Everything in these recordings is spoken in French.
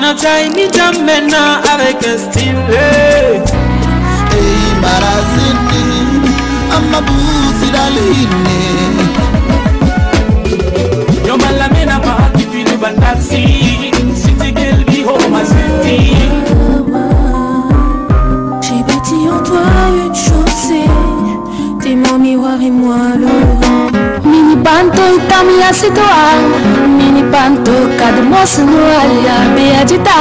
On a Tiny Jamena avec un style. Hey Marazini, Amabusi Daline. Yo malamena pa depuis le Batasi. C'était quel biho ma city. J'ai bâti en toi une chaussée. T'es mon miroir et moi le Mini panto itami asitoa. Mini panto kadmo senualia beadita.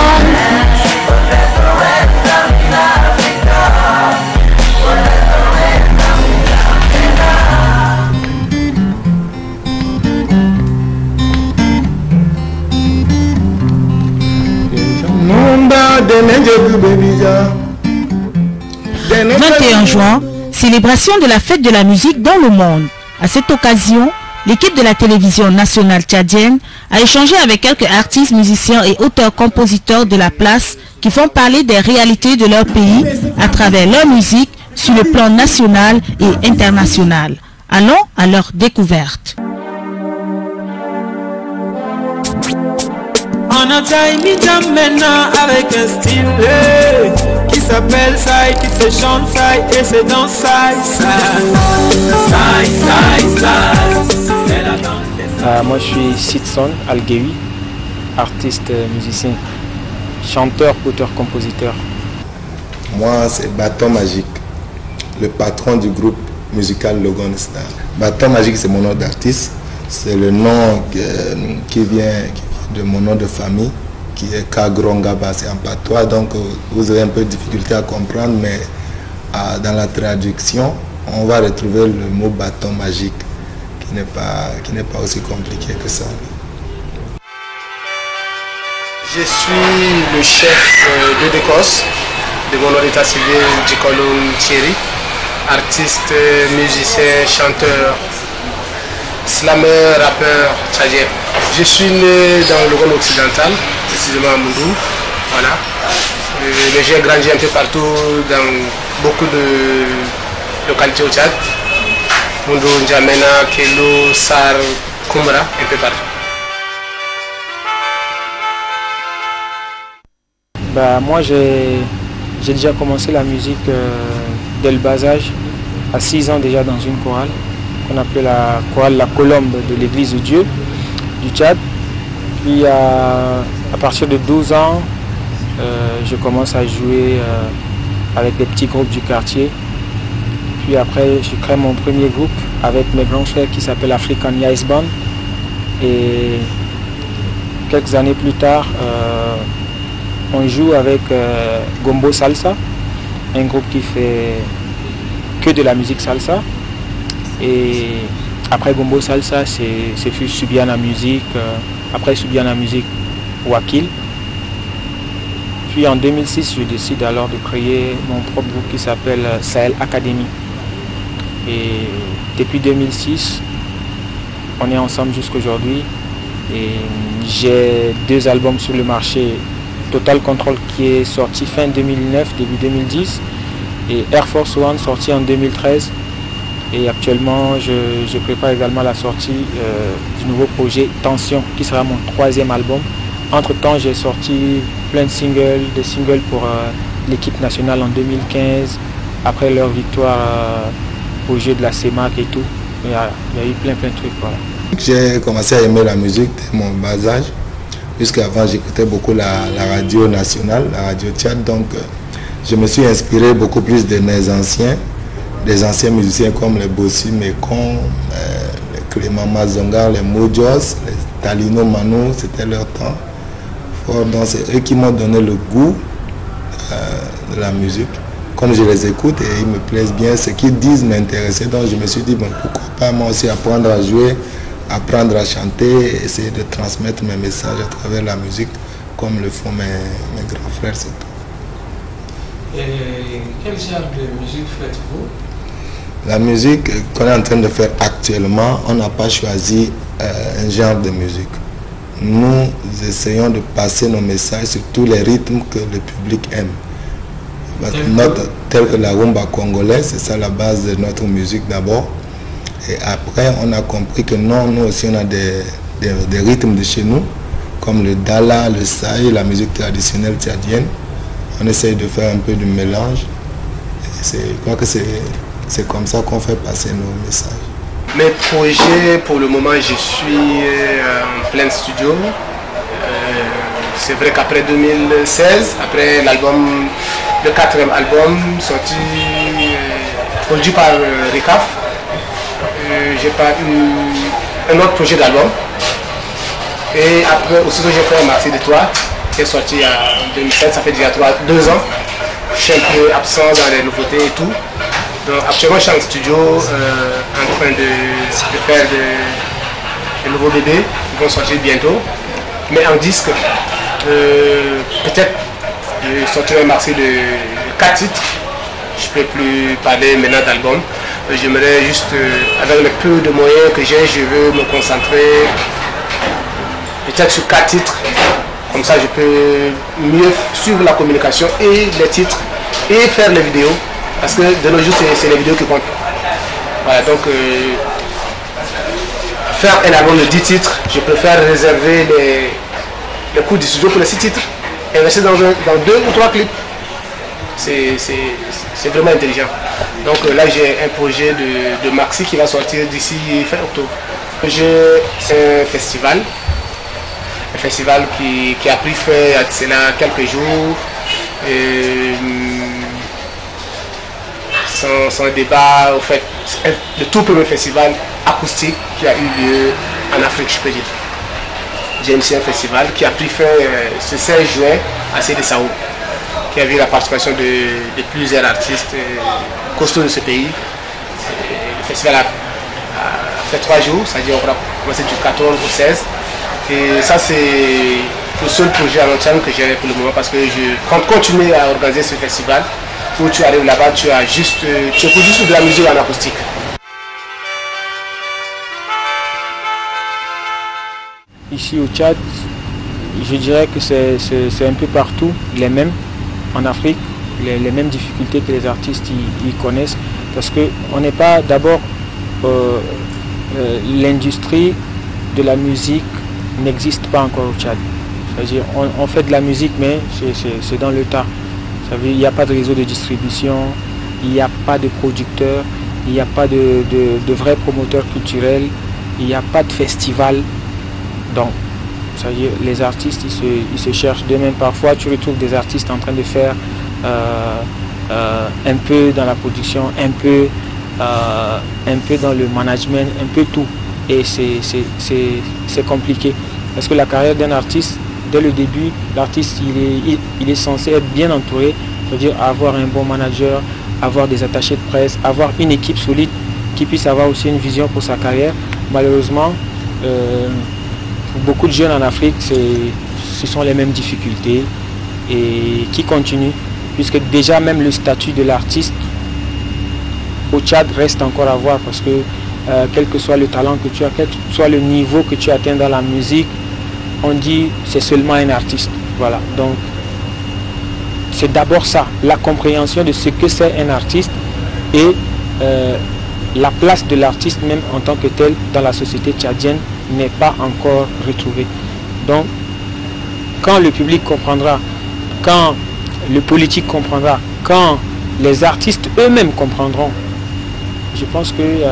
Le 21 juin, célébration de la fête de la musique dans le monde. À cette occasion, l'équipe de la télévision nationale tchadienne a échangé avec quelques artistes, musiciens et auteurs-compositeurs de la place qui font parler des réalités de leur pays à travers leur musique sur le plan national et international. Allons à leur découverte. On a Tiny Jamena avec un style qui s'appelle Sai, qui se chante Sai et c'est dans Sai, Moi je suis Sidson Alguewi, artiste, musicien, chanteur, auteur, compositeur. Moi c'est Bâton Magique, le patron du groupe musical Logan Star. Bâton Magique c'est mon nom d'artiste, c'est le nom qui vient de mon nom de famille qui est Kagrongaba, c'est en patois, donc vous aurez un peu de difficulté à comprendre, mais dans la traduction on va retrouver le mot bâton magique qui n'est pas aussi compliqué que ça. Je suis le chef de Décos de mon nom d'état civil Djikolon Thierry, artiste, musicien, chanteur, slammer, rappeur tchadien. Je suis né dans le Congo occidental, précisément à Moundou. Voilà. Mais j'ai grandi un peu partout dans beaucoup de localités au Tchad. Moundou, N'Djamena, Kelo, Sar, Koumra, un peu partout. Moi j'ai déjà commencé la musique dès le bas âge, à 6 ans déjà dans une chorale qu'on appelait la chorale La Colombe de l'église de Dieu du Tchad. Puis à partir de 12 ans, je commence à jouer avec les petits groupes du quartier. Puis après, je crée mon premier groupe avec mes grands frères qui s'appelle African Ice Band. Et quelques années plus tard, on joue avec Gombo Salsa, un groupe qui fait que de la musique salsa. Et après Gombo Salsa, c'est Subiana Musique, après Subiana Musique, Wakil. Puis en 2006, je décide alors de créer mon propre groupe qui s'appelle Sahel Academy. Et depuis 2006, on est ensemble jusqu'aujourd'hui. Et j'ai 2 albums sur le marché. Total Control qui est sorti fin 2009, début 2010. Et Air Force One sorti en 2013. Et actuellement, je prépare également la sortie du nouveau projet Tension, qui sera mon 3e album. Entre-temps, j'ai sorti plein de singles, des singles pour l'équipe nationale en 2015, après leur victoire au jeu de la CEMAC et tout. Il y a eu plein de trucs. Voilà. J'ai commencé à aimer la musique dès mon bas âge, puisqu'avant j'écoutais beaucoup la radio nationale, la radio Tchad, donc je me suis inspiré beaucoup plus de mes anciens, des anciens musiciens comme les Bossi Mekong, les Clément Mazonga, les Mojos, les Talino Mano, c'était leur temps. Donc c'est eux qui m'ont donné le goût de la musique. Comme je les écoute et ils me plaisent bien, ce qu'ils disent m'intéressait, donc je me suis dit bon, pourquoi pas moi aussi apprendre à jouer, apprendre à chanter, essayer de transmettre mes messages à travers la musique comme le font mes grands frères. C'est tout. Et quel genre de musique faites-vous? La musique qu'on est en train de faire actuellement, on n'a pas choisi un genre de musique. Nous essayons de passer nos messages sur tous les rythmes que le public aime. Tel que la rumba congolaise, c'est ça la base de notre musique d'abord. Et après, on a compris que non, nous aussi on a des rythmes de chez nous, comme le dala, le saï, la musique traditionnelle tchadienne. On essaye de faire un peu du mélange. Je crois que c'est comme ça qu'on fait passer nos messages. Mes projets, pour le moment, je suis en plein studio. C'est vrai qu'après 2016, après l'album, le 4e album sorti, produit par Ricaf, j'ai pas eu un autre projet d'album. Et après, aussitôt j'ai fait Merci de toi, qui est sorti en 2007, ça fait déjà 2 ans. Je suis un peu absent dans les nouveautés et tout. Donc actuellement je suis en studio en train de faire des nouveaux bébés qui vont sortir bientôt. Mais en disque, peut-être je sortirai un maxi de 4 titres. Je ne peux plus parler maintenant d'album. J'aimerais juste, avec le peu de moyens que j'ai, je veux me concentrer peut-être sur 4 titres. Comme ça je peux mieux suivre la communication et les titres et faire les vidéos. Parce que de nos jours c'est les vidéos qui comptent. Voilà, donc faire un album de 10 titres, je préfère réserver les coûts du studio pour les 6 titres et rester dans 2 ou 3 clips. C'est vraiment intelligent. Donc là j'ai un projet de maxi qui va sortir d'ici fin octobre. J'ai un festival qui a pris fin il y a quelques jours. Sans débat, au fait, le tout premier festival acoustique qui a eu lieu en Afrique, je peux dire. GMC Festival qui a pris fin ce 16 juin à Sédé-Sao, qui a vu la participation de plusieurs artistes costauds de ce pays. Le festival a fait 3 jours, c'est-à-dire on va commencer du 14 au 16. Et ça c'est le seul projet à long terme que j'ai pour le moment, parce que je compte continuer à organiser ce festival. Où tu arrives là-bas, tu fais juste de la musique en acoustique. Ici au Tchad, je dirais que c'est un peu partout les mêmes. En Afrique, les mêmes difficultés que les artistes y connaissent. Parce qu'on n'est pas d'abord... l'industrie de la musique n'existe pas encore au Tchad. C'est-à-dire on fait de la musique, mais c'est dans le tas. Il n'y a pas de réseau de distribution, il n'y a pas de producteurs, il n'y a pas de vrais promoteurs culturels, il n'y a pas de festival. Donc, c'est-à-dire les artistes, ils se cherchent d'eux-mêmes. Parfois, tu retrouves des artistes en train de faire un peu dans la production, un peu dans le management, un peu tout. Et c'est compliqué. Parce que la carrière d'un artiste, dès le début, l'artiste il est censé être bien entouré, c'est-à-dire avoir un bon manager, avoir des attachés de presse, avoir une équipe solide qui puisse avoir aussi une vision pour sa carrière. Malheureusement, pour beaucoup de jeunes en Afrique, ce sont les mêmes difficultés et qui continuent, puisque déjà même le statut de l'artiste au Tchad reste encore à voir, parce que quel que soit le talent que tu as, quel que soit le niveau que tu atteins dans la musique, on dit c'est seulement un artiste. Voilà, donc c'est d'abord ça, la compréhension de ce que c'est un artiste et la place de l'artiste même en tant que tel dans la société tchadienne n'est pas encore retrouvée. Donc quand le public comprendra, quand le politique comprendra, quand les artistes eux-mêmes comprendront, je pense que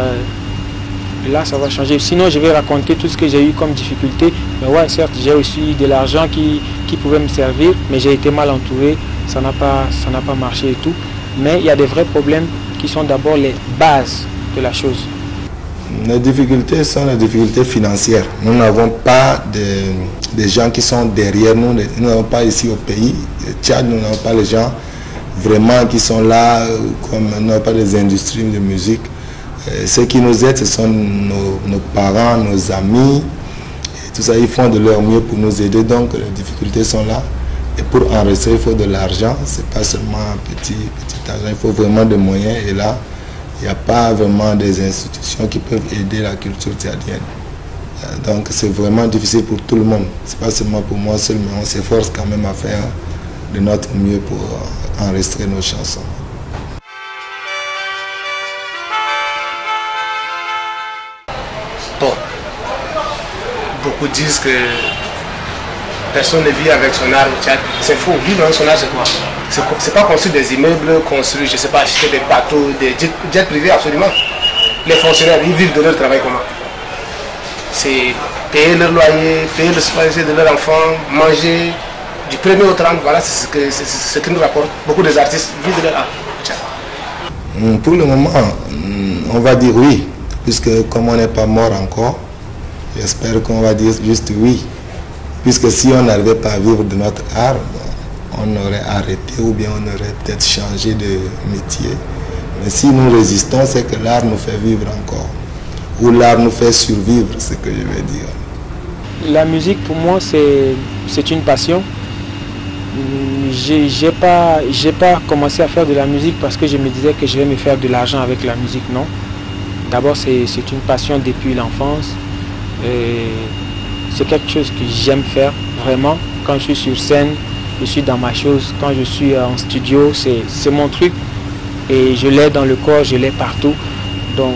là ça va changer. Sinon je vais raconter tout ce que j'ai eu comme difficulté. Mais ouais, certes j'ai aussi de l'argent qui pouvait me servir, mais j'ai été mal entouré, ça n'a pas marché et tout. Mais il y a des vrais problèmes qui sont d'abord les bases de la chose. Les difficultés sont les difficultés financières. Nous n'avons pas des gens qui sont derrière nous. Nous n'avons pas ici au pays, au Tchad, nous n'avons pas les gens vraiment qui sont là, comme nous n'avons pas des industries de musique. Ceux qui nous aident, ce sont nos parents, nos amis. Et tout ça, ils font de leur mieux pour nous aider. Donc les difficultés sont là. Et pour enregistrer, il faut de l'argent. Ce n'est pas seulement un petit argent, il faut vraiment des moyens. Et là, il n'y a pas vraiment des institutions qui peuvent aider la culture tchadienne. Donc c'est vraiment difficile pour tout le monde. Ce n'est pas seulement pour moi seul, mais on s'efforce quand même à faire de notre mieux pour enregistrer nos chansons. Bon, beaucoup disent que personne ne vit avec son art au Tchad. C'est faux. Vivre avec son art, c'est quoi? C'est pas construire des immeubles, construire, je sais pas, acheter des bateaux, des jets privés, absolument. Les fonctionnaires, ils vivent de leur travail comment? C'est payer leur loyer, payer le scolarité de leurs enfants, manger du 1er au 30, voilà, c'est ce que nous rapporte. Beaucoup des artistes vivent de leur art au Tchad. Pour le moment, on va dire oui, puisque comme on n'est pas mort encore, j'espère qu'on va dire juste oui. Puisque si on n'arrivait pas à vivre de notre art, on aurait arrêté ou bien on aurait peut-être changé de métier. Mais si nous résistons, c'est que l'art nous fait vivre encore. Ou l'art nous fait survivre, c'est ce que je veux dire. La musique, pour moi, c'est une passion. J'ai pas commencé à faire de la musique parce que je me disais que je vais me faire de l'argent avec la musique, non. D'abord, c'est une passion depuis l'enfance. C'est quelque chose que j'aime faire, vraiment. Quand je suis sur scène, je suis dans ma chose. Quand je suis en studio, c'est mon truc. Et je l'ai dans le corps, je l'ai partout. Donc,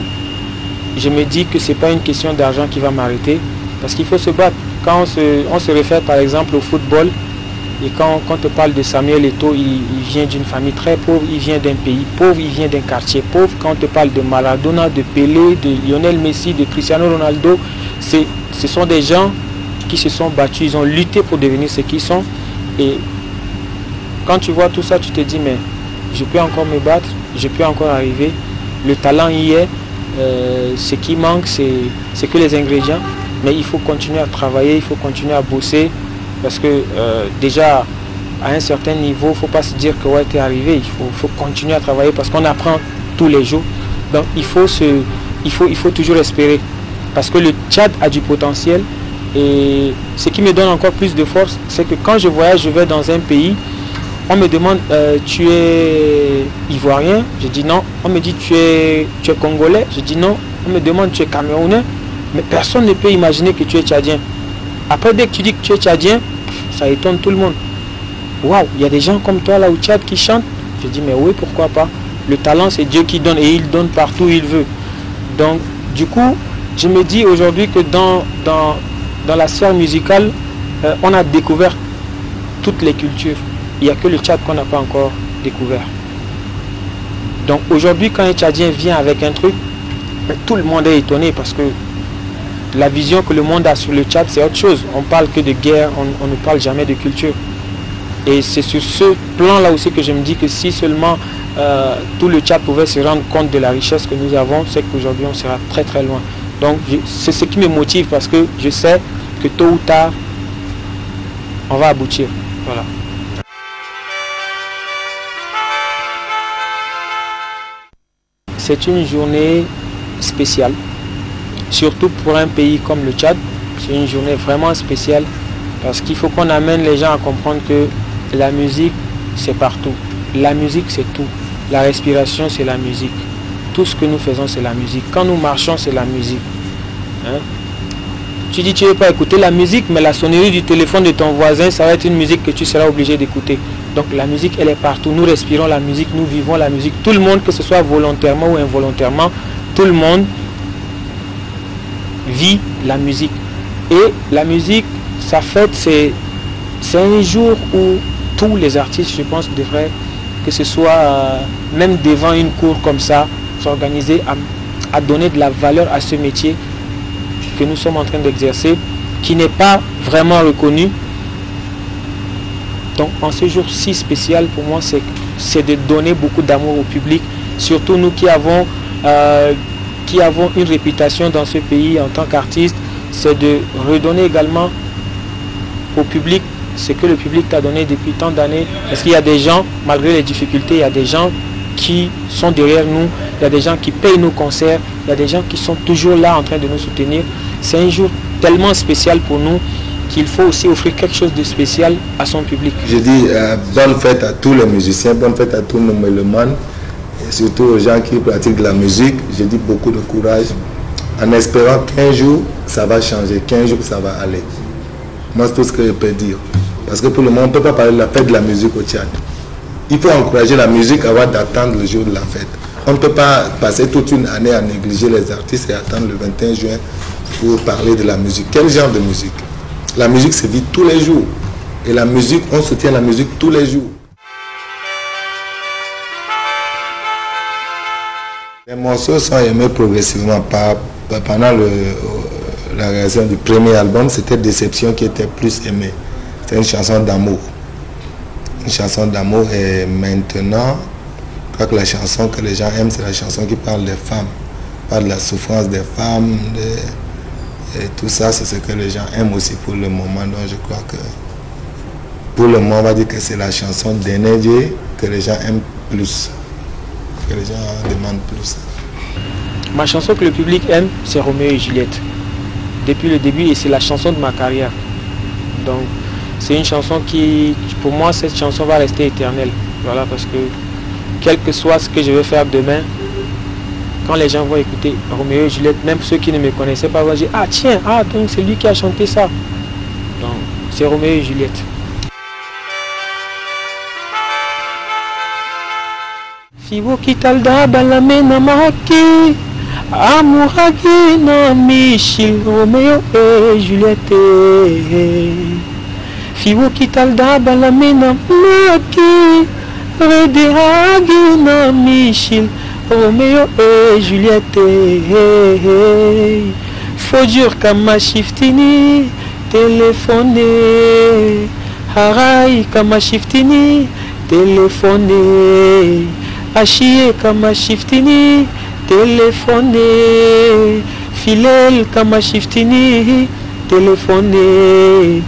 je me dis que ce n'est pas une question d'argent qui va m'arrêter. Parce qu'il faut se battre. Quand on se réfère par exemple au football, et quand on te parle de Samuel Eto'o, il vient d'une famille très pauvre, il vient d'un pays pauvre, il vient d'un quartier pauvre. Quand on te parle de Maradona, de Pelé, de Lionel Messi, de Cristiano Ronaldo, ce sont des gens qui se sont battus, ils ont lutté pour devenir ce qu'ils sont. Et quand tu vois tout ça, tu te dis, mais je peux encore me battre, je peux encore arriver. Le talent y est, ce qui manque, c'est que les ingrédients. Mais il faut continuer à travailler, il faut continuer à bosser. Parce que déjà, à un certain niveau, il ne faut pas se dire que ouais, tu es arrivé. Il faut continuer à travailler parce qu'on apprend tous les jours. Donc il faut toujours espérer. Parce que le Tchad a du potentiel. Et ce qui me donne encore plus de force, c'est que quand je voyage, je vais dans un pays, on me demande, tu es ivoirien? Je dis non. On me dit, tu es congolais? Je dis non. On me demande, tu es camerounais? Mais personne ne peut imaginer que tu es tchadien. Après, dès que tu dis que tu es tchadien, ça étonne tout le monde. Waouh, il y a des gens comme toi là au Tchad qui chantent. Je dis, mais oui, pourquoi pas? Le talent, c'est Dieu qui donne et il donne partout où il veut. Donc, du coup, je me dis aujourd'hui que dans la sphère musicale, on a découvert toutes les cultures. Il n'y a que le Tchad qu'on n'a pas encore découvert. Donc aujourd'hui, quand un Tchadien vient avec un truc, tout le monde est étonné parce que la vision que le monde a sur le Tchad, c'est autre chose. On parle que de guerre, on ne parle jamais de culture. Et c'est sur ce plan-là aussi que je me dis que si seulement tout le Tchad pouvait se rendre compte de la richesse que nous avons, c'est qu'aujourd'hui on sera très très loin. Donc c'est ce qui me motive parce que je sais que tôt ou tard, on va aboutir. Voilà. C'est une journée spéciale, surtout pour un pays comme le Tchad. C'est une journée vraiment spéciale parce qu'il faut qu'on amène les gens à comprendre que la musique, c'est partout. La musique, c'est tout. La respiration, c'est la musique. Tout ce que nous faisons, c'est la musique. Quand nous marchons, c'est la musique. Hein? Tu dis tu ne veux pas écouter la musique, mais la sonnerie du téléphone de ton voisin, ça va être une musique que tu seras obligé d'écouter. Donc la musique, elle est partout. Nous respirons la musique, nous vivons la musique. Tout le monde, que ce soit volontairement ou involontairement, tout le monde vit la musique. Et la musique, sa fête, c'est un jour où tous les artistes, je pense, devraient, que ce soit même devant une cour comme ça, s'organiser à donner de la valeur à ce métier que nous sommes en train d'exercer, qui n'est pas vraiment reconnu. Donc en ce jour si spécial, pour moi, c'est de donner beaucoup d'amour au public, surtout nous qui avons une réputation dans ce pays en tant qu'artiste, c'est de redonner également au public ce que le public t'a donné depuis tant d'années. Parce qu'il y a des gens, malgré les difficultés, il y a des gens qui sont derrière nous, il y a des gens qui payent nos concerts, il y a des gens qui sont toujours là en train de nous soutenir. C'est un jour tellement spécial pour nous qu'il faut aussi offrir quelque chose de spécial à son public. Je dis bonne fête à tous les musiciens, bonne fête à tous nos mélomanes, et surtout aux gens qui pratiquent de la musique. Je dis beaucoup de courage, en espérant qu'un jour ça va changer, qu'un jour ça va aller. Moi c'est tout ce que je peux dire. Parce que pour le moment on ne peut pas parler de la fête de la musique au Tchad. Il faut encourager la musique avant d'attendre le jour de la fête. On ne peut pas passer toute une année à négliger les artistes et attendre le 21 juin pour parler de la musique. Quel genre de musique? La musique se vit tous les jours. Et la musique, on soutient la musique tous les jours. Les morceaux sont aimés progressivement. Pendant la réalisation du premier album, c'était Déception qui était plus aimée. C'est une chanson d'amour. Une chanson d'amour, et maintenant, je crois que la chanson que les gens aiment, c'est la chanson qui parle des femmes. Parle de la souffrance des femmes, et tout ça, c'est ce que les gens aiment aussi pour le moment. Donc je crois que pour le moment, on va dire que c'est la chanson d'Enedje que les gens aiment plus, que les gens demandent plus. Ma chanson que le public aime, c'est Roméo et Juliette. Depuis le début, et c'est la chanson de ma carrière. Donc c'est une chanson qui, pour moi, cette chanson va rester éternelle. Voilà, parce que quel que soit ce que je vais faire demain, quand les gens vont écouter Roméo et Juliette, même ceux qui ne me connaissaient pas vont dire « Ah tiens, ah donc c'est lui qui a chanté ça ». Donc c'est Roméo et Juliette. Fibo kitalda balamena maki, amouragi na Michel, Roméo et Juliette. Fibo kitalda balamena maki, rediragi na Michel, Roméo et Juliette. Faut dire kama shiftini, téléphoner. Harai kama shiftini, téléphoner. Achie kama shiftini, téléphoner. Filel kama shiftini, téléphoner.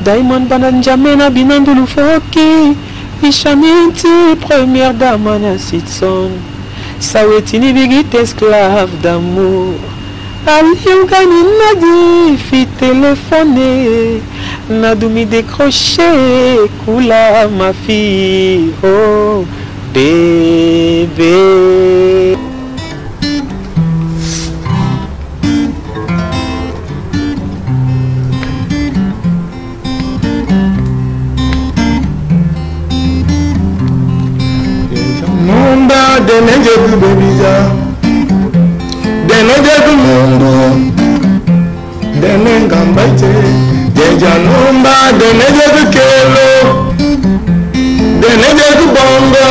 Diamond bananjamena binandulu foki, Ishaminti première dame na Sitson. Sawetini bigit esclave d'amour. Aliungani nadi fi téléphoner. Nadumi décroché Kula ma fille. Oh bébé. Denenjeku bebija, denenjeku mundo, denengambache, denjanumba, denenjeku kelo, denenjeku bongo,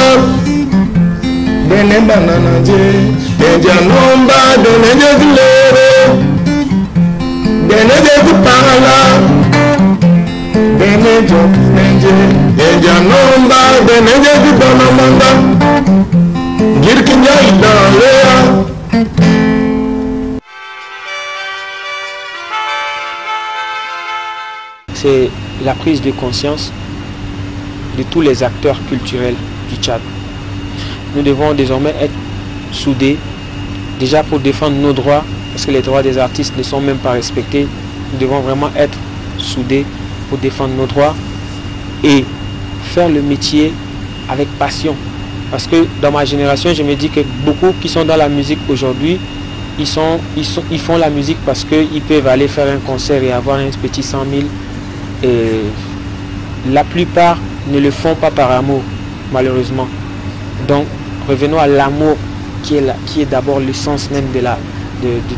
denenbananaje, denjanumba, denenjeku lero, denenjeku pala, denenjeku nenje, denjanumba, denenjeku bonamanda. C'est la prise de conscience de tous les acteurs culturels du Tchad. Nous devons désormais être soudés, déjà pour défendre nos droits, parce que les droits des artistes ne sont même pas respectés. Nous devons vraiment être soudés pour défendre nos droits et faire le métier avec passion. Parce que dans ma génération, je me dis que beaucoup qui sont dans la musique aujourd'hui, ils font la musique parce qu'ils peuvent aller faire un concert et avoir un petit 100 000. Et la plupart ne le font pas par amour, malheureusement. Donc, revenons à l'amour qui est d'abord l'essence même de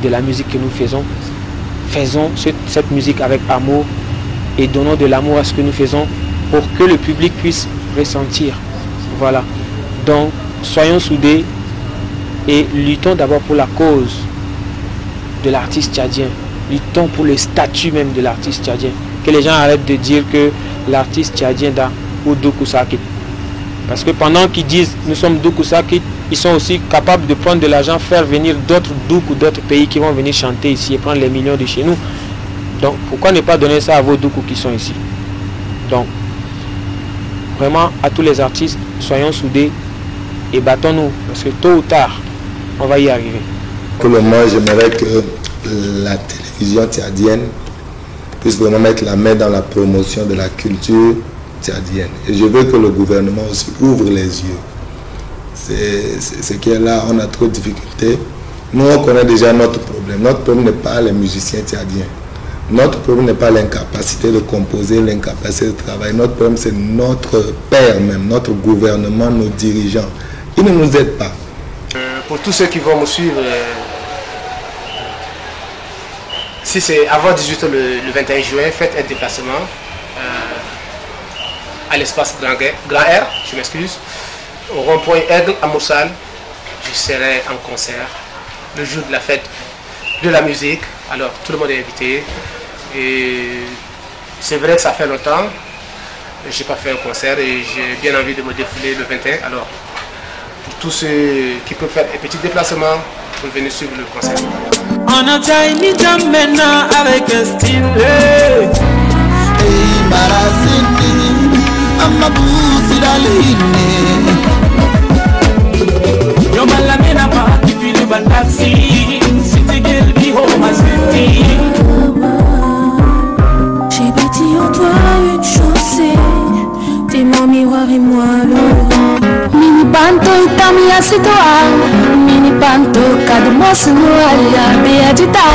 la musique que nous faisons. Faisons cette musique avec amour et donnons de l'amour à ce que nous faisons pour que le public puisse ressentir. Voilà. Donc, soyons soudés et luttons d'abord pour la cause de l'artiste tchadien. Luttons pour le statut même de l'artiste tchadien. Que les gens arrêtent de dire que l'artiste tchadien da ou Doukousakit. Parce que pendant qu'ils disent nous sommes Doukousakit, ils sont aussi capables de prendre de l'argent, faire venir d'autres Douk ou d'autres pays qui vont venir chanter ici et prendre les millions de chez nous. Donc, pourquoi ne pas donner ça à vos Doukou qui sont ici? Donc, vraiment, à tous les artistes, soyons soudés et battons-nous, parce que tôt ou tard, on va y arriver. Pour le moment, j'aimerais que la télévision tchadienne puisse vraiment mettre la main dans la promotion de la culture tchadienne. Et je veux que le gouvernement aussi ouvre les yeux. C'est ce qui est là, on a trop de difficultés. Nous, on connaît déjà notre problème. Notre problème n'est pas les musiciens tchadiens. Notre problème n'est pas l'incapacité de composer, l'incapacité de travailler. Notre problème, c'est notre père même, notre gouvernement, nos dirigeants. Ils ne nous aident pas. Pour tous ceux qui vont me suivre, si c'est avant 18h le 21 juin, faites un déplacement. à l'espace Grand R, je m'excuse, au rond-point Aigle à Moussal. Je serai en concert le jour de la fête de la musique. Alors tout le monde est invité. Et c'est vrai que ça fait longtemps. Je n'ai pas fait un concert et j'ai bien envie de me défouler le 21. Alors pour tous ceux qui peuvent faire un petit déplacement pour venir suivre le concert. On a Tiny Jam maintenant avec un style. Hey Marazini, Amabusi Daline. Yo malamena pa kipilu bataxi, city girl be home as J'ai bâti en toi une chaussée, t'es mon miroir et moi l'aurore. Mini panto itami asitoa, mini panto kadmo sunualia beadita.